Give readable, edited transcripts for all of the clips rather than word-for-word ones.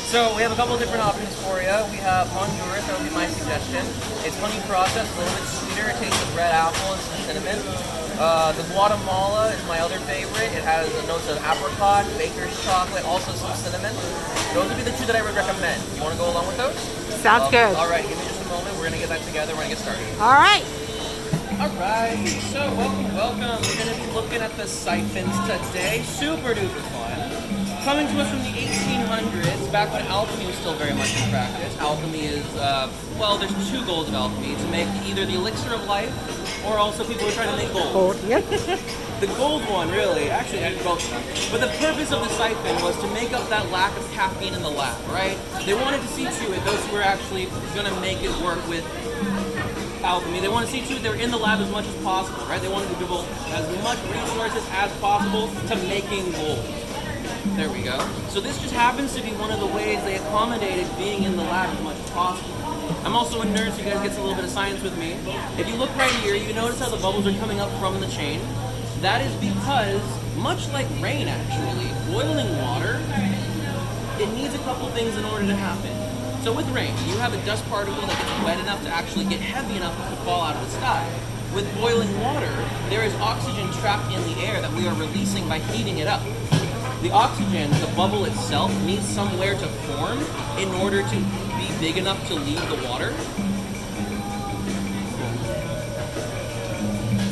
So we have a couple of different options for you. We have Honduras, that would be my suggestion. It's honey processed, a little bit sweeter. It tastes of red apple and some cinnamon. The Guatemala is my other favorite. It has notes of apricot, baker's chocolate, also some cinnamon. Those would be the two that I would recommend. You want to go along with those? Sounds good. All right, give me just a moment. We're going to get that together. We're going to get started. All right. All right, so welcome. We're going to be looking at the siphons today. Super duper fun. Coming to us from the 1800s, back when alchemy was still very much in practice. Alchemy is, well, there's two goals of alchemy. To make either the elixir of life, or also people who are trying to make gold. Gold, yep. The gold one, really, actually, I both of them. But the purpose of the siphon was to make up that lack of caffeine in the lab, right? They wanted to see to it, those who were actually going to make it work with alchemy, they want to see to it they were in the lab as much as possible, right? They wanted to devote as much resources as possible to making gold. There we go. So this just happens to be one of the ways they accommodated being in the lab as much as possible. I'm also a nerd, so you guys get a little bit of science with me. If you look right here, you notice how the bubbles are coming up from the chain. That is because, much like rain actually, boiling water, it needs a couple things in order to happen. So with rain, you have a dust particle that gets wet enough to actually get heavy enough to fall out of the sky. With boiling water, there is oxygen trapped in the air that we are releasing by heating it up. The oxygen, the bubble itself, needs somewhere to form in order to be big enough to leave the water.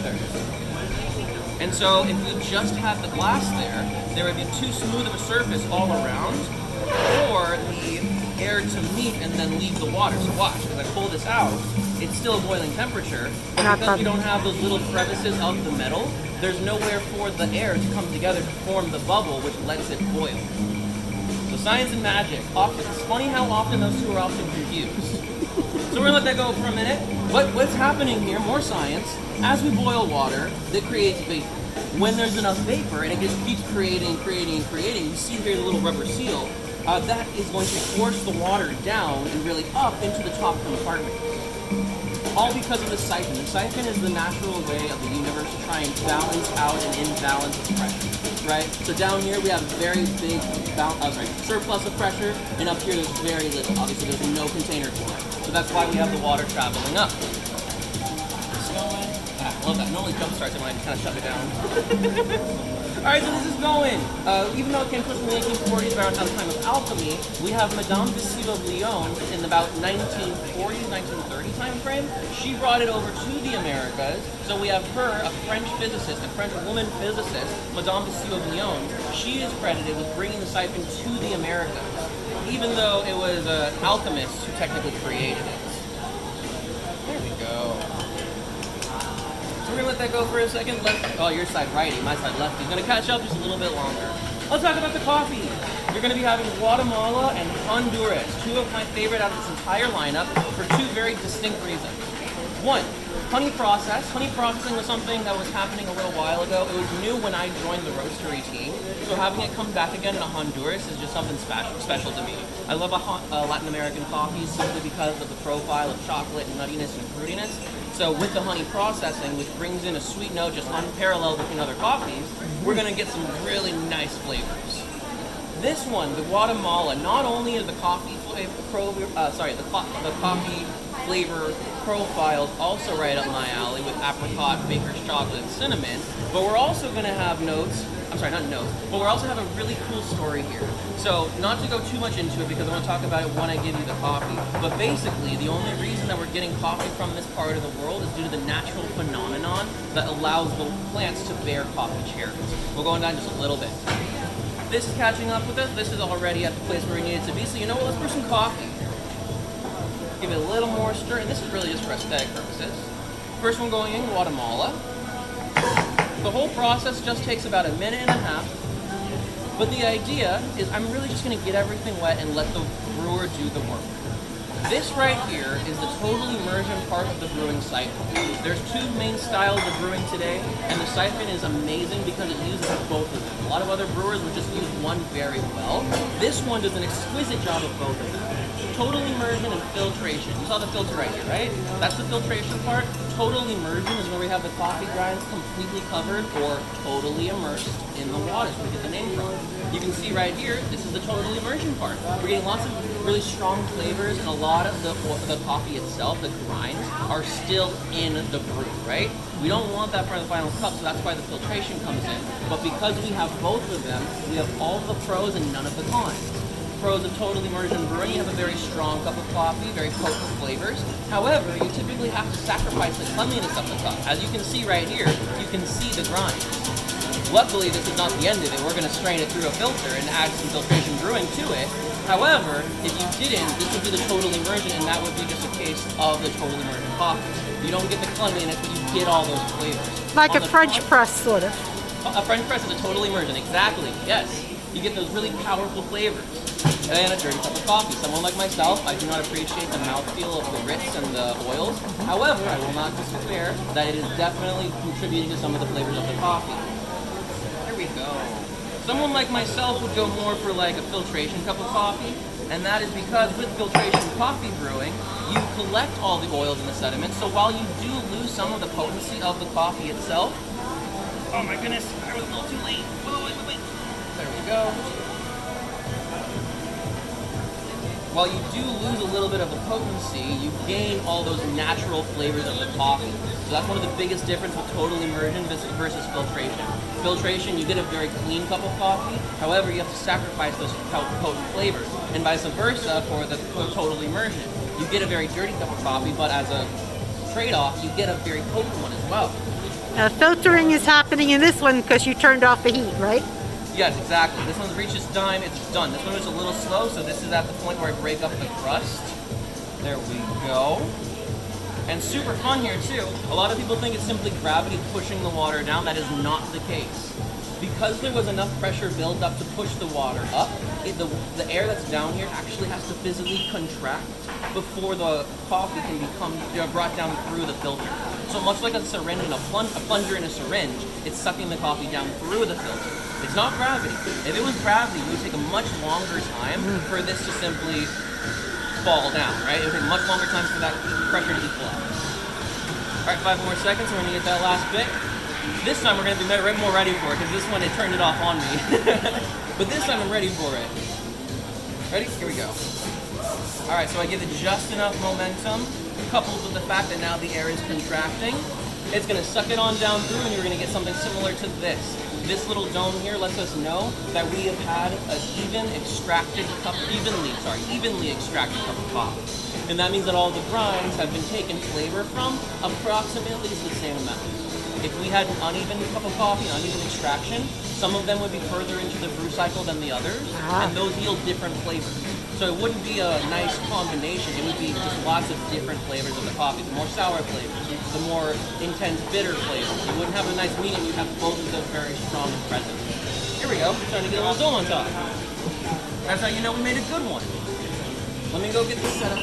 There it is. And so if you just had the glass there would be too smooth of a surface all around, or the air to meet and then leave the water. So watch, as I pull this out, it's still boiling temperature, but because we don't have those little crevices of the metal, there's nowhere for the air to come together to form the bubble, which lets it boil. So science and magic. It's funny how often those two are often confused. So we're gonna let that go for a minute. What's happening here, more science, as we boil water, it creates vapor. When there's enough vapor and it just keeps creating, you see here the little rubber seal, that is going to force the water down and really up into the top compartment. All because of the siphon. The siphon is the natural way of the universe to try and balance out an imbalance of pressure, right? So down here we have a very big surplus of pressure, and up here there's very little. Obviously there's no container for it. So that's why we have the water traveling up. I love that. It normally jump starts it when I kind of shut it down. Alright, so this is going. Even though it came to us in the 1840s, around the time of alchemy, we have Madame de Lyon in about 1940s, 1930 time frame. She brought it over to the Americas. So we have her, a French physicist, a French woman physicist, Madame de Lyon. She is credited with bringing the siphon to the Americas, even though it was an alchemist who technically created it. There we go. We're gonna let that go for a second. Your side righty, my side lefty. It's gonna catch up just a little bit longer. Let's talk about the coffee. You're gonna be having Guatemala and Honduras, two of my favorite out of this entire lineup for two very distinct reasons. One, honey process. Honey processing was something that was happening a little while ago. It was new when I joined the roastery team. So having it come back again in Honduras is just something special to me. I love Latin American coffees simply because of the profile of chocolate and nuttiness and fruitiness. So with the honey processing, which brings in a sweet note just unparalleled between other coffees, we're gonna get some really nice flavors. This one, the Guatemala, not only is the coffee coffee flavor profiles also right up my alley with apricot, baker's chocolate, and cinnamon, but we're also gonna have but we're also have a really cool story here. So not to go too much into it because I want to talk about it when I give you the coffee, but basically the only reason that we're getting coffee from this part of the world is due to the natural phenomenon that allows the plants to bear coffee cherries. We'll go on down just a little bit. This is catching up with us. This is already at the place where we need it to be. So you know what, let's brew some coffee. Give it a little more stir, and this is really just for aesthetic purposes. First one going in, Guatemala. The whole process just takes about 1.5 minutes, but the idea is I'm really just going to get everything wet and let the brewer do the work. This right here is the total immersion part of the brewing cycle. There's two main styles of brewing today, and the Siphon is amazing because it uses both of them. A lot of other brewers would just use one very well. This one does an exquisite job of both of them. Total immersion and filtration. You saw the filter right here, right? That's the filtration part. total immersion is where we have the coffee grinds completely covered or totally immersed in the water. So we get the name from. You can see right here, this is the total immersion part. We're getting lots of really strong flavors, and a lot of the coffee itself, the grinds, are still in the brew, right? We don't want that for the final cup, so that's why the filtration comes in. But because we have both of them, we have all the pros and none of the cons. Pros of total immersion brewing, you have a very strong cup of coffee, very potent flavors. However, you typically have to sacrifice the cleanliness of the cup. As you can see right here, you can see the grind. Luckily, this is not the end of it. We're going to strain it through a filter and add some filtration brewing to it. However, if you didn't, this would be the total immersion, and that would be just a case of the total immersion coffee. You don't get the cleanliness, but you get all those flavors. Like a French press, sort of. A French press is a total immersion, exactly, yes. You get those really powerful flavors. And a dirty cup of coffee. Someone like myself, I do not appreciate the mouthfeel of the grits and the oils. However, I will not despair that it is definitely contributing to some of the flavors of the coffee. There we go. Someone like myself would go more for like a filtration cup of coffee, and that is because with filtration coffee brewing, you collect all the oils and the sediments, so while you do lose some of the potency of the coffee itself, oh my goodness, I was a little too late. Wait. There we go. While you do lose a little bit of the potency, you gain all those natural flavors of the coffee. So that's one of the biggest differences with total immersion versus filtration. Filtration, you get a very clean cup of coffee. However, you have to sacrifice those potent flavors. And vice versa for the total immersion. You get a very dirty cup of coffee, but as a trade-off, you get a very potent one as well. Filtering is happening in this one because you turned off the heat, right? Yes, exactly. This one reaches dime, it's done. This one was a little slow, so this is at the point where I break up the crust. There we go. And super fun here too. A lot of people think it's simply gravity pushing the water down. That is not the case. Because there was enough pressure built up to push the water up, the air that's down here actually has to physically contract before the coffee can become brought down through the filter. So much like a syringe and a plunger in a syringe, it's sucking the coffee down through the filter. It's not gravity. If it was gravity, it would take a much longer time for this to simply fall down, right? It would take a much longer time for that pressure to equal out. All right, 5 more seconds, and we're gonna get that last bit. This time we're gonna be more ready for it, because this one, it turned it off on me. But this time I'm ready for it. Ready? Here we go. All right, so I give it just enough momentum, coupled with the fact that now the air is contracting. It's gonna suck it on down through, and you're gonna get something similar to this. This little dome here lets us know that we have had an evenly extracted cup of coffee. And that means that all the grinds have been taken flavor from approximately the same amount. If we had an uneven cup of coffee, uneven extraction, some of them would be further into the brew cycle than the others, and those yield different flavors. So it wouldn't be a nice combination, it would be just lots of different flavors of the coffee. The more sour flavors, the more intense bitter flavors. You wouldn't have a nice medium, you'd have both of those very strong and present. Here we go, we're starting to get a little dome on top. That's how you know we made a good one. Let me go get this set up.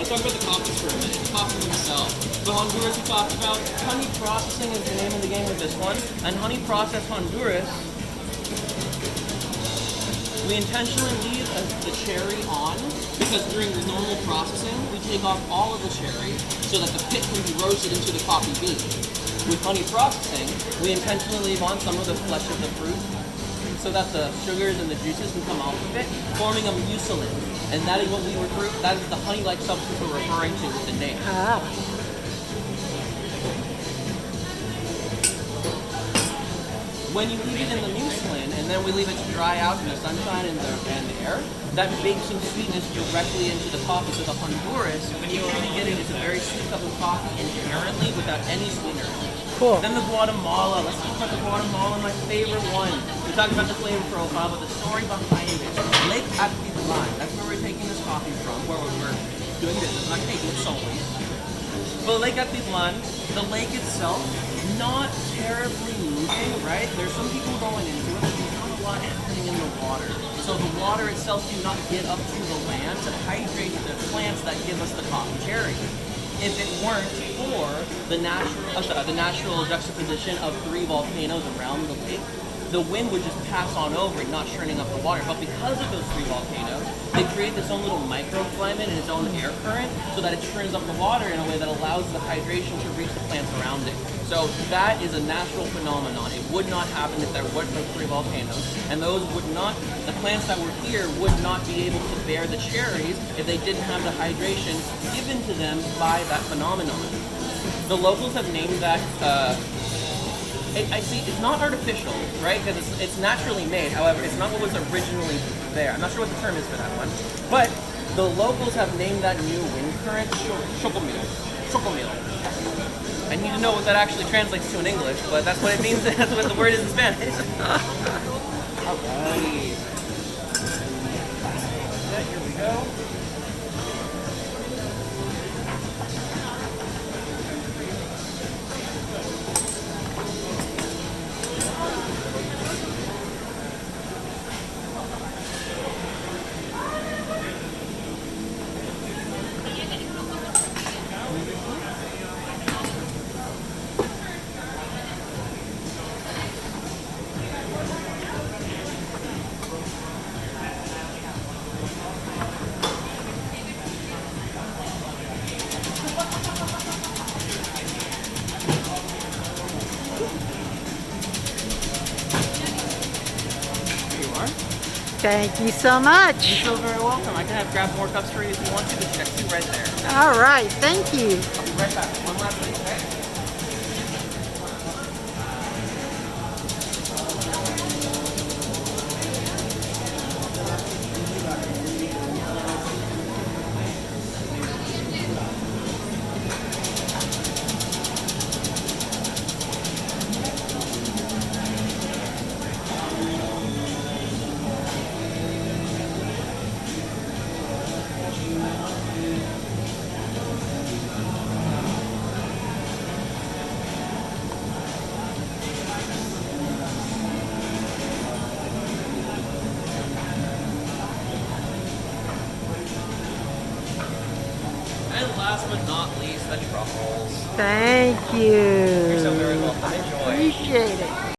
Let's talk about the coffees for a minute. The coffee themselves. The Honduras we talked about. Honey processing is the name of the game with this one. And honey processed Honduras, we intentionally leave the cherry on because during the normal processing, we take off all of the cherry so that the pit can be roasted into the coffee bean. With honey processing, we intentionally leave on some of the flesh of the fruit so that the sugars and the juices can come off of it, forming a mucilin. And that is what that is the honey-like substance we're referring to with the name. When you leave it in the mucilin, and then we leave it to dry out in the sunshine and the air, that bakes some sweetness directly into the coffee. So the Honduras, when you really get it, it's a very sweet cup of coffee inherently without any sweetener. Cool. Then the Guatemala. Let's talk about the Guatemala, my favorite one. We talked about the flavor profile, but the story behind it. Lake Atitlan. That's where we're taking this coffee from, where we're doing business. I'm not taking it solely. But Lake Atitlan, the lake itself, not terribly moving, right? There's some people going into it, but there's not a lot happening in the water. So the water itself do not get up to the land to hydrate the plants that give us the coffee cherry. if it weren't for the natural juxtaposition of 3 volcanoes around the lake, the wind would just pass on over it, not churning up the water. But because of those 3 volcanoes, they create this own little microclimate and its own air current so that it churns up the water in a way that allows the hydration to reach the plants around it. So that is a natural phenomenon. It would not happen if there weren't those 3 volcanoes, and those would not, the plants that were here would not be able to bear the cherries if they didn't have the hydration given to them by that phenomenon. The locals have named that I see it's not artificial, right? Because it's naturally made. However, it's not what was originally there. I'm not sure what the term is for that one. But the locals have named that new wind current chocolmeal. Chocolmeal. I need to know what that actually translates to in English, but that's what it means. That's what the word is in Spanish. Alright. Here we go. Thank you so much. You're so very welcome. I can grab more cups for you if you want to. The check's right there. All right, thank you. I'll be right back. One last thing, okay? And last but not least, the truffles. Thank you. You're so very welcome. Enjoy. Appreciate it.